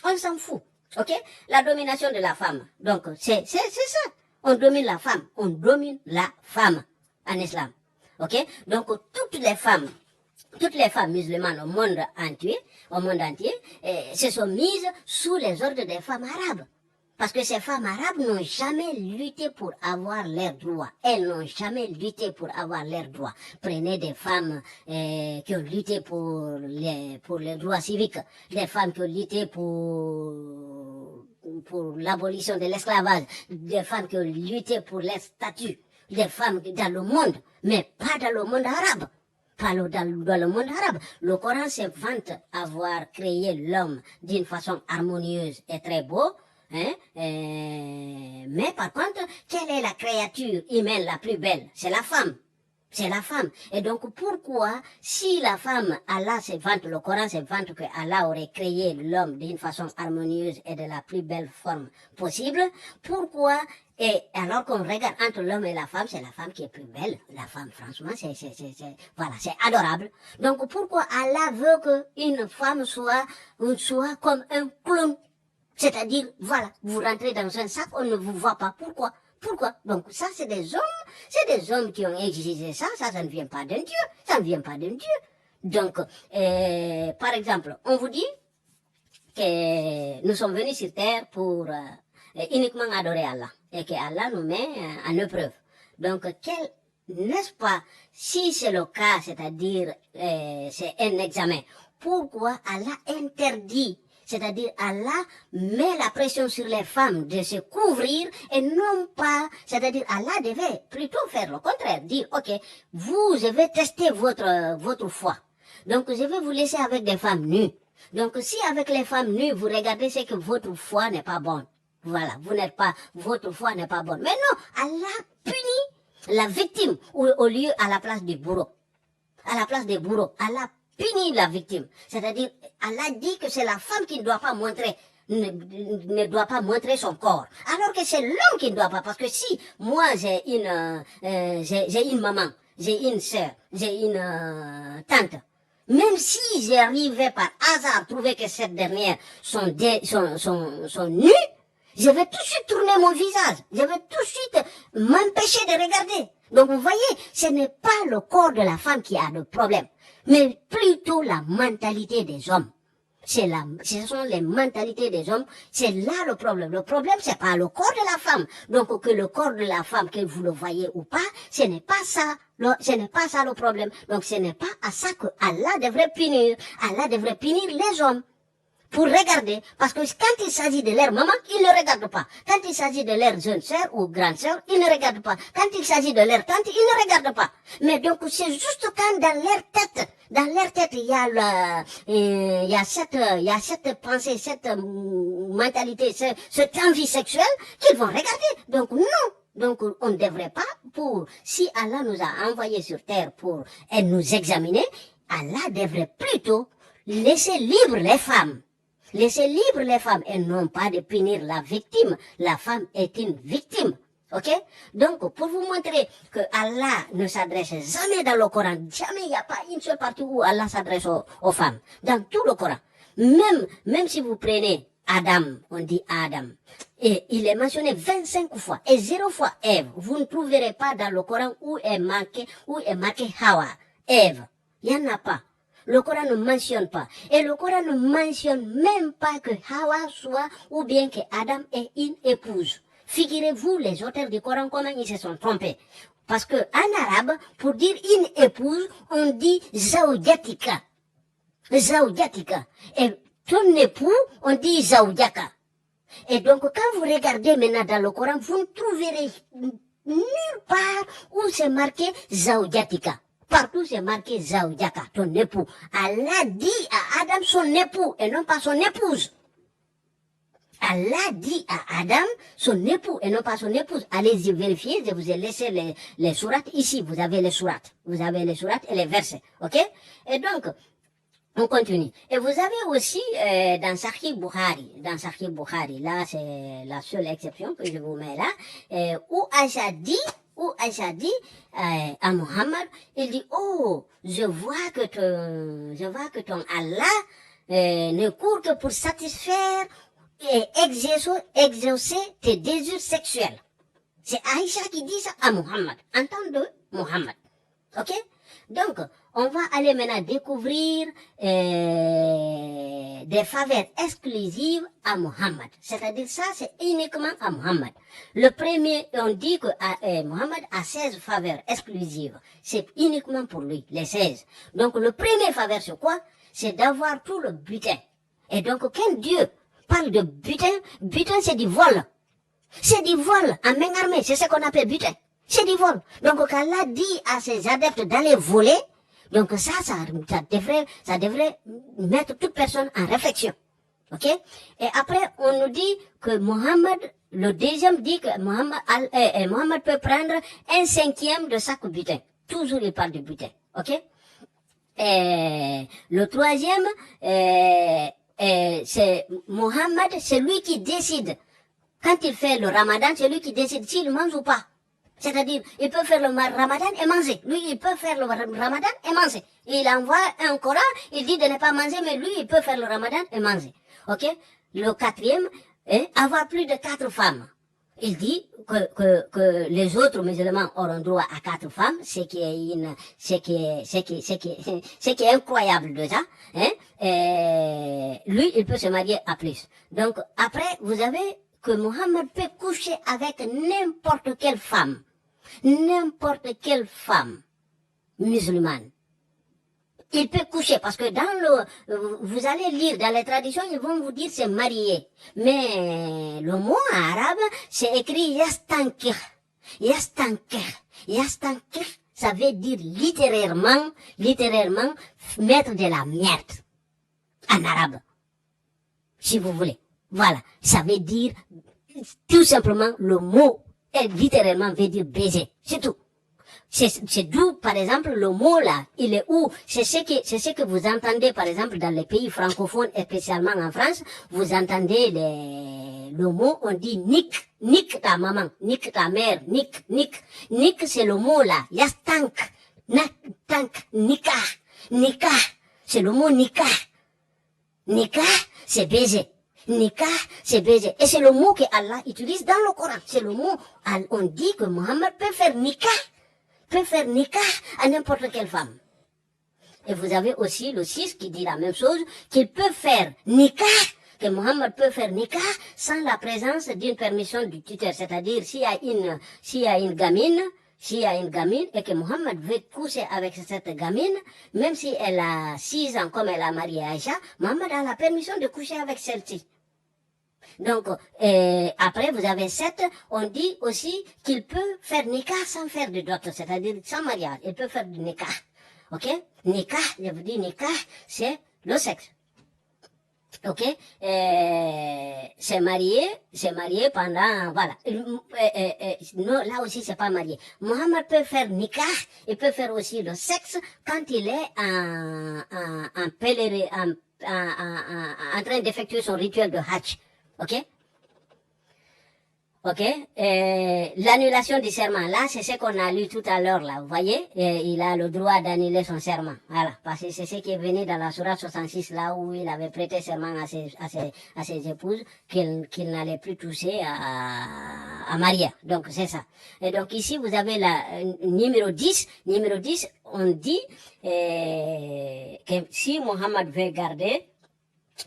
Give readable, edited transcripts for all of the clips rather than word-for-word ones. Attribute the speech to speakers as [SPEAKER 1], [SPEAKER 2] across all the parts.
[SPEAKER 1] On s'en fout. Ok? La domination de la femme. Donc, c'est ça. On domine la femme. On domine la femme en islam. Ok? Donc, toutes les femmes musulmanes au monde entier, se sont mises sous les ordres des femmes arabes. Parce que ces femmes arabes n'ont jamais lutté pour avoir leurs droits. Elles n'ont jamais lutté pour avoir leurs droits. Prenez des femmes qui ont lutté pour les droits civiques, des femmes qui ont lutté pour l'abolition de l'esclavage, des femmes qui ont lutté pour les statuts, des femmes dans le monde, mais pas dans le monde arabe. Pas dans le monde arabe. Le Coran se vante avoir créé l'homme d'une façon harmonieuse et très beau. Mais par contre, quelle est la créature humaine la plus belle? C'est la femme. C'est la femme. Et donc, pourquoi, si la femme, Allah se vante, le Coran se vante que Allah aurait créé l'homme d'une façon harmonieuse et de la plus belle forme possible, pourquoi, et alors qu'on regarde entre l'homme et la femme, c'est la femme qui est plus belle. La femme, franchement, c'est adorable. Donc, pourquoi Allah veut qu'une femme soit comme un clown? C'est-à-dire, voilà, vous rentrez dans un sac, on ne vous voit pas. Pourquoi? Donc ça, c'est des hommes qui ont exigé ça ne vient pas d'un Dieu, Donc, par exemple, on vous dit que nous sommes venus sur terre pour uniquement adorer Allah, et que Allah nous met en épreuve. Donc, n'est-ce pas, si c'est le cas, c'est-à-dire, c'est un examen, pourquoi Allah interdit, c'est-à-dire Allah met la pression sur les femmes de se couvrir et non pas, c'est-à-dire Allah devait plutôt faire le contraire, dire, ok, je vais tester votre foi. Donc je vais vous laisser avec des femmes nues. Donc si avec les femmes nues, vous regardez, c'est que votre foi n'est pas bonne. Voilà, votre foi n'est pas bonne. Mais non, Allah punit la victime au lieu à la place du bourreau. Allah punit la victime. C'est-à-dire, Allah dit que c'est la femme qui ne doit pas montrer son corps. Alors que c'est l'homme qui ne doit pas. Parce que si moi j'ai une maman, j'ai une sœur, j'ai une tante, même si j'arrivais par hasard trouver que cette dernière sont nues, je vais tout de suite tourner mon visage. Je vais tout de suite m'empêcher de regarder. Donc vous voyez, ce n'est pas le corps de la femme qui a le problème, mais plutôt la mentalité des hommes. Ce sont les mentalités des hommes, c'est là le problème. Le problème, c'est pas le corps de la femme. Donc que le corps de la femme, que vous le voyez ou pas, ce n'est pas ça le problème. Donc ce n'est pas à ça que Allah devrait punir. Allah devrait punir les hommes. Pour regarder, parce que quand il s'agit de leur maman, ils ne regardent pas. Quand il s'agit de leur jeune sœur ou grande sœur, ils ne regardent pas. Quand il s'agit de leur tante, ils ne regardent pas. Mais donc c'est juste quand dans leur tête, il y a cette pensée, cette mentalité, cette envie sexuelle qu'ils vont regarder. Donc non. Donc on ne devrait pas, si Allah nous a envoyés sur terre pour nous examiner, Allah devrait plutôt laisser libres les femmes. Laissez libre les femmes et non pas de punir la victime. La femme est une victime. Ok? Donc, pour vous montrer que Allah ne s'adresse jamais dans le Coran, jamais il n'y a pas une seule partie où Allah s'adresse aux femmes. Dans tout le Coran. Même si vous prenez Adam, on dit Adam, et il est mentionné 25 fois, et 0 fois Ève. Vous ne trouverez pas dans le Coran où est marqué Hawa, Ève. Il n'y en a pas. Le Coran ne mentionne pas. Et le Coran ne mentionne même pas que Hawa soit ou bien que Adam est une épouse. Figurez-vous les auteurs du Coran comment ils se sont trompés. Parce que en arabe, pour dire une épouse, on dit zawjatika. Zawjatika. Et ton époux, on dit zawjaka. Et donc quand vous regardez maintenant dans le Coran, vous ne trouverez nulle part où c'est marqué zawjatika. Partout c'est marqué Zawjaka, ton époux. Allah dit à Adam son époux et non pas son épouse. Allah dit à Adam son époux et non pas son épouse. Allez-y vérifier, je vous ai laissé les sourates ici. Vous avez les sourates. Vous avez les sourates et les versets. Ok? Et donc, on continue. Et vous avez aussi dans Sahih Bukhari, là c'est la seule exception que je vous mets là, où Aïcha dit à Muhammad, il dit, oh, je vois que ton Allah ne court que pour satisfaire et exaucer tes désirs sexuels. C'est Aïcha qui dit ça à Muhammad, en tant de Muhammad. Ok? Donc, on va aller maintenant découvrir des faveurs exclusives à Muhammad. C'est-à-dire ça, c'est uniquement à Muhammad. Le premier, on dit que Muhammad a 16 faveurs exclusives. C'est uniquement pour lui, les 16. Donc, le premier faveur, c'est quoi? C'est d'avoir tout le butin. Et donc, quand Dieu parle de butin, butin, c'est du vol. C'est du vol en main armée, c'est ce qu'on appelle butin. C'est du vol. Donc, quand Allah dit à ses adeptes d'aller voler, donc ça devrait mettre toute personne en réflexion. Ok? Et après, on nous dit que Mohammed, le deuxième dit que Mohammed peut prendre 1/5 de chaque butin. Toujours il parle de butin. Ok? Et le troisième, c'est Mohammed, c'est lui qui décide. Quand il fait le ramadan, c'est lui qui décide s'il mange ou pas. C'est-à-dire, il peut faire le ramadan et manger. Lui, il peut faire le ramadan et manger. Il envoie un Coran, il dit de ne pas manger, mais lui, il peut faire le ramadan et manger. Ok? Le quatrième, avoir plus de 4 femmes. Il dit que les autres musulmans auront droit à 4 femmes, ce qui est incroyable déjà, hein? Lui, il peut se marier à plus. Donc, après, vous avez que Mohammed peut coucher avec n'importe quelle femme musulmane. Il peut coucher parce que vous allez lire dans les traditions, ils vont vous dire c'est marié. Mais le mot arabe, c'est écrit yastankir. Yastankir, ça veut dire littéralement mettre de la merde. En arabe. Si vous voulez. Voilà. Ça veut dire, tout simplement, le mot, littéralement veut dire baiser. C'est tout. C'est d'où, par exemple, le mot là, il est où? C'est ce que vous entendez, par exemple, dans les pays francophones, et spécialement en France, vous entendez le mot, on dit nique ta maman, nique ta mère, nique, c'est le mot là, yastank, nikah, c'est le mot nikah, c'est baiser. Nikah, c'est baiser. Et c'est le mot que Allah utilise dans le Coran. C'est le mot, on dit que Mohammed peut faire nikah à n'importe quelle femme. Et vous avez aussi le 6 qui dit la même chose, qu'il peut faire nikah, que Mohammed peut faire nikah sans la présence d'une permission du tuteur. C'est-à-dire, s'il y a une gamine et que Mohammed veut coucher avec cette gamine, même si elle a 6 ans comme elle a marié Aïcha, Mohammed a la permission de coucher avec celle-ci. Donc, après, vous avez 7, on dit aussi qu'il peut faire nikah sans faire de dot, c'est-à-dire sans mariage. Il peut faire du nikah. Ok? Nikah, je vous dis nikah, c'est le sexe. Ok? C'est marié pendant, voilà. Non, là aussi, c'est pas marié. Mohammed peut faire nikah, il peut faire aussi le sexe quand il est en pèlerin, en train d'effectuer son rituel de Hajj. Ok? Ok? L'annulation du serment, là, c'est ce qu'on a lu tout à l'heure, là. Vous voyez? Il a le droit d'annuler son serment. Voilà. Parce que c'est ce qui est venu dans la sourate 66, là où il avait prêté serment à ses épouses, qu'il n'allait plus toucher à Maria. Donc, c'est ça. Et donc, ici, vous avez la numéro 10. Numéro 10, on dit que si Mohammed veut garder,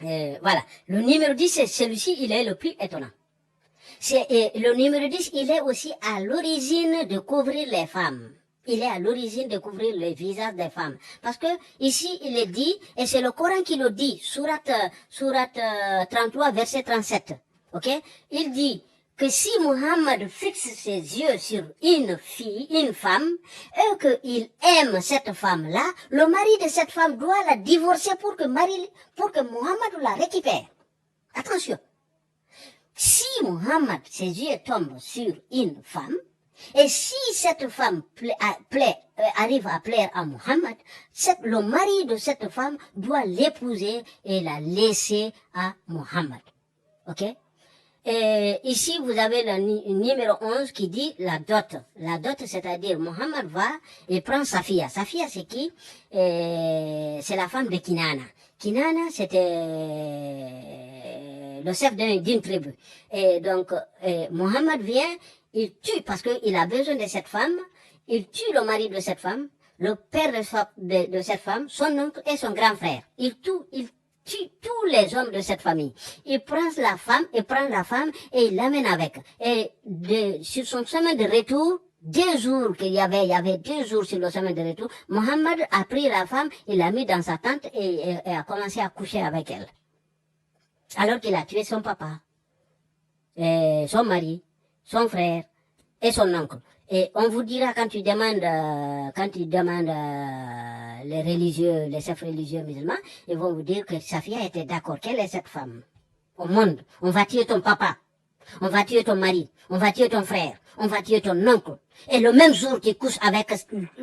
[SPEAKER 1] voilà. Le numéro 10, c'est celui-ci, il est le plus étonnant. Le numéro 10, il est aussi à l'origine de couvrir les femmes. Il est à l'origine de couvrir le visage des femmes. Parce que ici, il est dit, et c'est le Coran qui le dit, sourate 33, verset 37. Ok? Il dit que si Muhammad fixe ses yeux sur une femme, et qu'il aime cette femme-là, le mari de cette femme doit la divorcer pour que Muhammad la récupère. Attention. Si Muhammad, ses yeux tombent sur une femme, et si cette femme arrive à plaire à Muhammad, le mari de cette femme doit l'épouser et la laisser à Muhammad. Ok? Et ici, vous avez le numéro 11 qui dit la dot. La dot, c'est-à-dire, Mohammed va et prend Safia. Safia, c'est qui? C'est la femme de Kinana. Kinana, c'était le chef d'une tribu. Et donc, Mohammed vient, il tue, parce qu'il a besoin de cette femme, il tue le mari de cette femme, le père de cette femme, son oncle et son grand frère. Il tue tous les hommes de cette famille. Il prend la femme et il l'amène avec. Et sur son chemin de retour, 2 jours qu'il y avait 2 jours sur le chemin de retour, Mohammed a pris la femme, il l'a mis dans sa tente et a commencé à coucher avec elle. Alors qu'il a tué son papa, et son mari, son frère et son oncle. Et on vous dira quand tu demandes les religieux, les chefs religieux musulmans, ils vont vous dire que Safia était d'accord. Quelle est cette femme au monde? On va tuer ton papa, on va tuer ton mari, on va tuer ton frère, on va tuer ton oncle. Et le même jour tu couches avec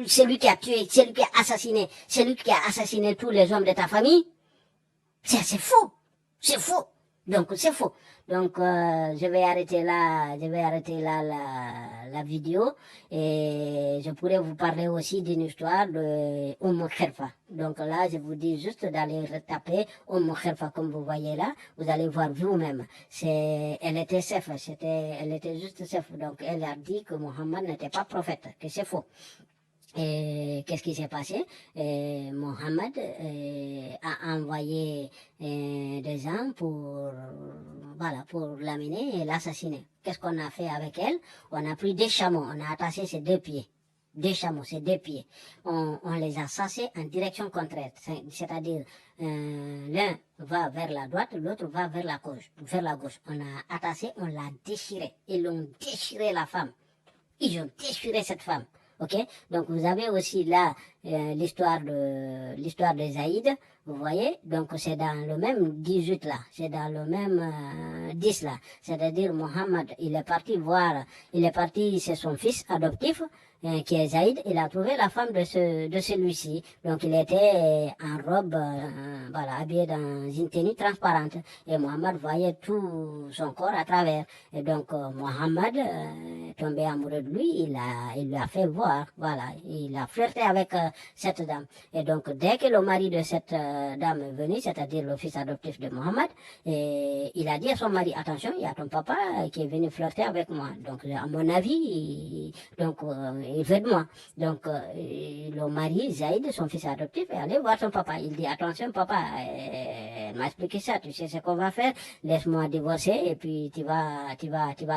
[SPEAKER 1] celui qui a tué, celui qui a assassiné tous les hommes de ta famille. C'est faux. C'est faux. Donc, c'est faux. Donc, je vais arrêter là la vidéo et je pourrais vous parler aussi d'une histoire de Khelfa. Donc là, je vous dis juste d'aller retaper Khelfa comme vous voyez là. Vous allez voir vous-même. Elle était chef, elle était juste chef. Donc, elle a dit que Mohammed n'était pas prophète, que c'est faux. Et qu'est-ce qui s'est passé? Mohammed a envoyé des gens pour l'amener et l'assassiner. Qu'est-ce qu'on a fait avec elle? On a pris 2 chameaux, on a attaché ses 2 pieds. 2 chameaux, c'est 2 pieds. On les a chassés en direction contraire. C'est-à-dire, l'un va vers la droite, l'autre va vers la gauche. On a attaché, on l'a déchiré. Ils ont déchiré la femme. Ils ont déchiré cette femme. Ok, donc vous avez aussi là l'histoire de Zaïd, vous voyez, donc c'est dans le même 18 là, c'est dans le même 10 là, c'est-à-dire Mohammed, il est parti, c'est son fils adoptif, qui est Zaïd, il a trouvé la femme de celui-ci, donc il était en robe, habillé dans une tenue transparente, et Mohammed voyait tout son corps à travers, et donc Mohammed tombé amoureux de lui, il lui a fait voir, il a flirté avec cette dame. Et donc, dès que le mari de cette dame est venu, c'est-à-dire le fils adoptif de Mohammed, il a dit à son mari, attention, il y a ton papa qui est venu flirter avec moi. Donc, à mon avis, il veut de moi. Donc, le mari, Zaïd, son fils adoptif, est allé voir son papa. Il dit, attention, papa, elle m'a expliqué ça, tu sais ce qu'on va faire, laisse-moi divorcer et puis tu vas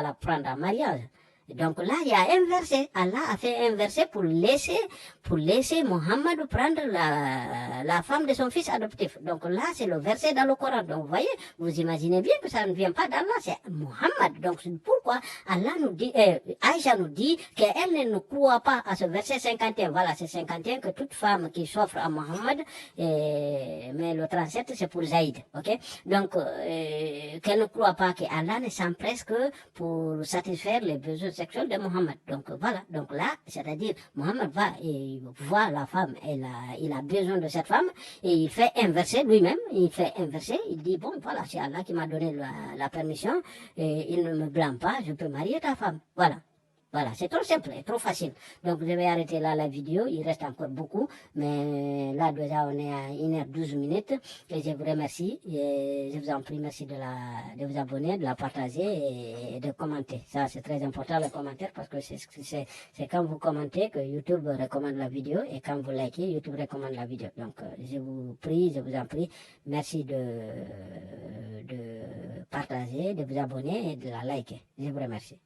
[SPEAKER 1] la prendre en mariage. Donc là, il y a un verset. Allah a fait un verset pour laisser Mohammed prendre la femme de son fils adoptif. Donc là, c'est le verset dans le Coran. Donc vous voyez, vous imaginez bien que ça ne vient pas d'Allah, c'est Mohammed. Donc c'est pourquoi Allah nous dit, Aïcha nous dit qu'elle ne croit pas à ce verset 51. Voilà, c'est 51 que toute femme qui s'offre à Mohammed, mais le 37 c'est pour Zaïd. Ok? Donc, qu'elle ne croit pas qu'Allah ne s'empresse que pour satisfaire les besoins sexuels de Mohammed. Donc voilà, donc là, c'est-à-dire Mohammed va et voit la femme, il a besoin de cette femme et il fait un verset lui-même, il dit bon voilà, c'est Allah qui m'a donné la permission et il ne me blâme pas, je peux marier ta femme. Voilà, c'est trop simple et trop facile. Donc, je vais arrêter là la vidéo. Il reste encore beaucoup. Mais là, déjà, on est à 1h12. Et je vous remercie. Et je vous en prie, merci de vous abonner, de la partager et de commenter. Ça, c'est très important, le commentaire, parce que c'est quand vous commentez que YouTube recommande la vidéo. Et quand vous likez, YouTube recommande la vidéo. Donc, je vous en prie, merci de partager, de vous abonner et de la liker. Je vous remercie.